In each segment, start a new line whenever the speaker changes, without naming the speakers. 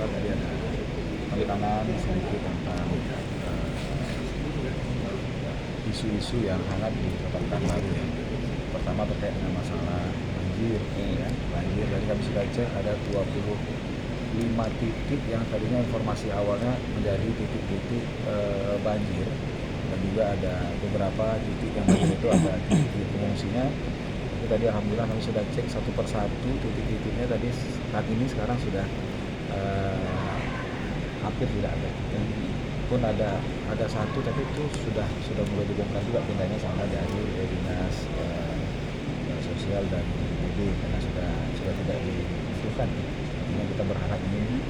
Jakarta tadi ada penekanan sedikit tentang isu-isu yang hangat di Kota Pekanbaru ya. Pertama terkait dengan masalah banjir, ya. Banjir dari kami sudah cek ada 25 titik yang tadinya informasi awalnya menjadi titik-titik banjir, dan juga ada beberapa titik yang banjir itu ada titik pengungsinya. Tapi tadi alhamdulillah kami sudah cek satu persatu titik-titiknya, tadi saat ini sekarang sudah hampir tidak ada. Pun ada satu tapi itu sudah mulai dibongkar juga pindahnya sama dari dinas sosial dan BPD karena sudah tidak dibutuhkan. Artinya kita berharap ini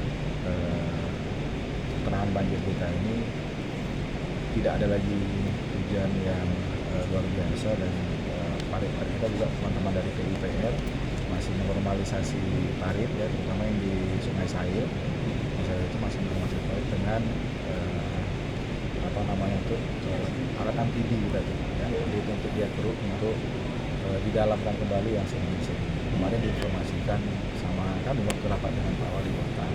penahan banjir kita ini tidak ada lagi hujan yang luar biasa, dan parit-parit kita juga teman-teman dari PUPR masih menormalisasi parit ya, terutama yang di Sungai Sayur. Itu masih menormalisasi parit dengan alat amfibi tadi ya, jadi untuk dia keruk untuk didalamkan kembali yang sering-sering. Kemarin diinformasikan sama kami waktu rapat dengan Pak Wali Kota,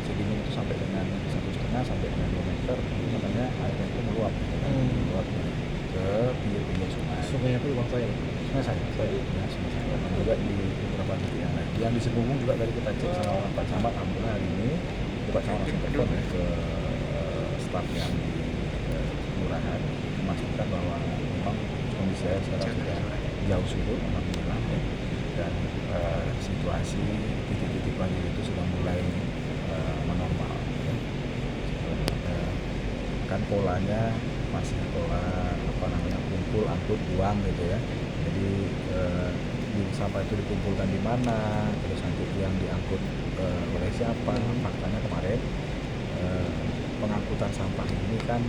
sedini itu sampai dengan 1,5 sampai dengan 2 meter, makanya airnya itu meluap ke pinggir-pinggir sungai.
Sungai apa Bang Soel?
Sungai Sayur, ya, Sungai Sayur. Dan juga di beberapa titik yang lain. Yang di Sebunggung juga tadi kita cek sama Pak Camat, alhamdulillah hari ini Pak Camat langsung telepon ke staf yang di kelurahan memastikan bahwa memang kondisi air sekarang sudah jauh surut, alhamdulillah ya. Dan situasi titik-titik banjir itu sudah mulai menormal ya. Kan polanya masih pola kumpul angkut buang gitu ya. Jadi sampah itu dikumpulkan di mana, terus nanti yang diangkut oleh siapa. Faktanya kemarin pengangkutan sampah ini kan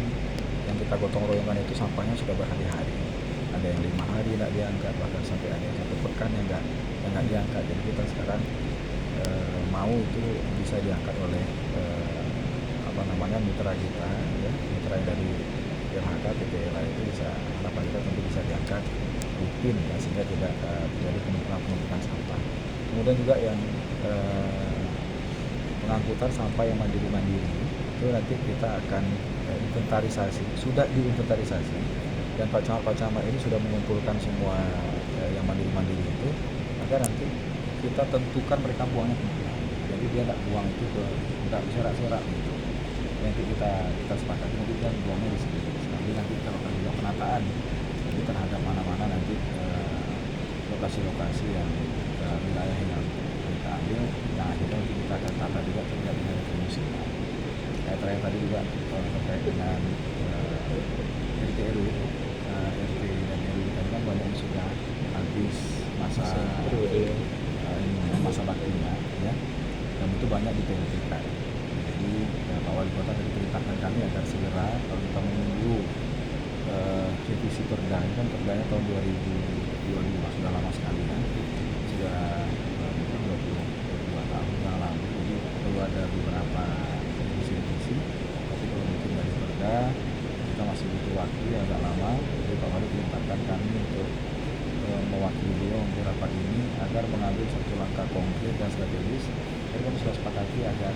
yang kita gotong royongkan itu sampahnya sudah berhari-hari, ada yang 5 hari tidak diangkat, bahkan sampai ada yang 1 pekan yang nggak diangkat. Jadi kita sekarang mau itu bisa diangkat oleh mitra kita ya, mitra dari LHK PTLA itu bisa, harapan kita tentu bisa diangkat rutin ya, sehingga tidak terjadi penumpukan sampah. Kemudian juga yang pengangkutan sampah yang mandiri itu nanti kita akan inventarisasi, sudah diinventarisasi, dan Pak Camat ini sudah mengumpulkan semua yang mandiri itu, maka nanti kita tentukan mereka buangnya kemana. Jadi dia tidak buang itu ke, tidak serak-serak gitu. Nanti kita sepakati nanti dia buangnya di sini. Nanti kita akan juga penataan jadi terhadap mana-mana nanti lokasi-lokasi yang wilayah yang kita ambil, yang akhirnya kita akan tata juga terkait dengan pemusiman. Terakhir tadi juga terkait dengan RT RW, RT dan RW kita kan banyak yang sudah habis masa baktinya ya, dan itu banyak ditentukan. Jadi Pak Wali Kota tadi perintahkan kami agar segera, kalau kita menunggu revisi perda, ini kan perdanya tahun 2022, sudah lama sekali kan, sudah 22 tahun yang lalu, jadi perlu ada beberapa revisi, tapi kalau mungkin dari perda kita masih butuh waktu yang agak lama. Jadi Pak Wali perintahkan kami untuk mewakili beliau untuk rapat ini agar mengambil satu langkah konkret dan strategis. Jadi kami sudah sepakati agar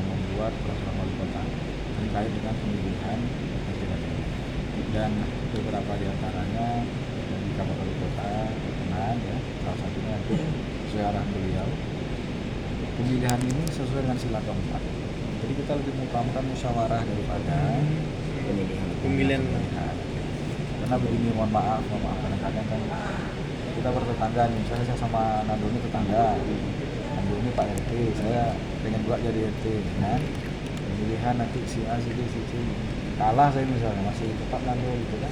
membuat peraturan wali kota terkait dengan pemilihan dan beberapa diantaranya dari Kabupaten Wali Kota berkenan ya, salah satunya nanti sesuai arahan beliau. Pemilihan ini sesuai dengan sila keempat. Jadi kita lebih mengutamakan musyawarah daripada pemilihan. Karena begini, mohon maaf kadang-kadang kan kita bertetangga nih, misalnya saya sama Nando ini tetangga, Nando ini Pak RT, saya pengen juga jadi RT kan, pemilihan nanti si A, si B, si C, kalah saya misalnya masih tetap Nando gitu kan,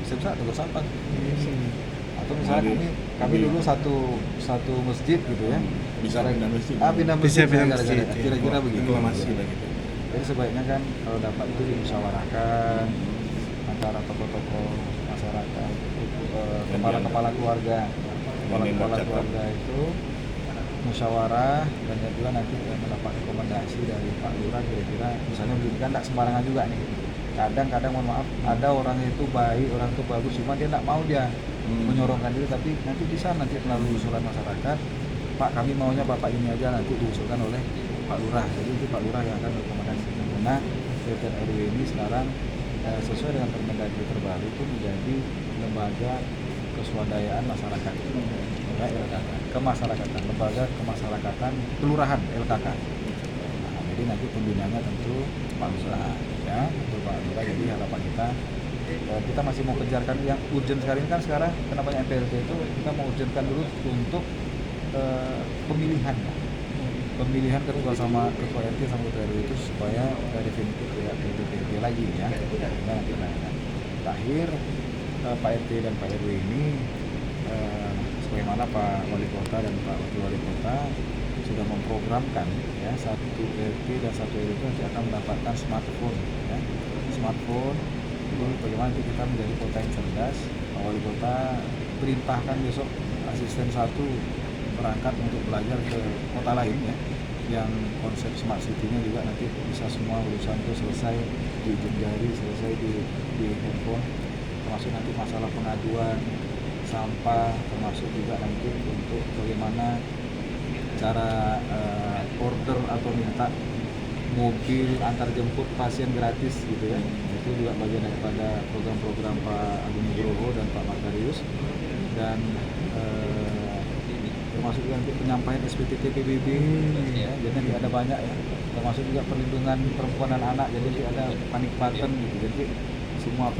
bisa tegur sapa. Atau misalnya kami dulu satu masjid gitu ya,
bisa pindah masjid,
kira-kira begitu. Jadi sebaiknya kan kalau dapat itu dimusyawarahkan antara tokoh-tokoh masyarakat, kepala keluarga itu musyawarah, dan juga nanti mendapat rekomendasi dari Pak Lurah kira-kira misalnya begini kan, tidak sembarangan juga nih. Kadang-kadang mohon maaf, ada orang itu baik, orang itu bagus, cuma dia tidak mau dia menyorongkan diri, tapi nanti bisa nanti melalui usulan masyarakat Pak kami maunya Bapak ini aja, nanti diusulkan oleh Pak Lurah. Jadi itu Pak Lurah yang akan merekomendasikan. Karena RT dan RW ini sekarang sesuai dengan Permendagri terbaru itu menjadi lembaga keswadayaan masyarakat, ya, LKK, kemasyarakatan, lembaga kemasyarakatan kelurahan LKK. Nah, jadi nanti pembinanya tentu Pak Lurah, ya, tentu Pak Lurah. Jadi harapan kita masih mau kejarkan yang urgent sekali ini kan sekarang kenapa MPLT itu kita mau urgentkan dulu untuk pemilihan, ya. Pemilihan ketua sama ketua RT sama ketua RW itu supaya definitif tidak PDP lagi, ya. Nah, terakhir Pak RT dan Pak RW ini sebagaimana Pak Wali Kota dan Pak Wakil Wali Kota sudah memprogramkan, ya, satu RT dan satu RW itu nanti akan mendapatkan smartphone, ya. Smartphone itu bagaimana nanti kita menjadi kota yang cerdas. Pak Wali Kota perintahkan besok asisten satu berangkat untuk belajar ke kota lain, ya, yang konsep smart city-nya juga nanti bisa semua urusan itu selesai di ujung jari, selesai di handphone, termasuk nanti masalah pengaduan sampah, termasuk juga nanti untuk bagaimana cara order atau minta mobil antar jemput pasien gratis gitu, ya. Itu juga bagian daripada program-program Pak Agung Nugroho dan Pak Margarius. Dan termasuk juga nanti penyampaian SPTT PBB, ya, jadi nanti ada banyak, ya, termasuk juga perlindungan perempuan dan anak, jadi nanti ada panic button gitu, jadi semua aplikasi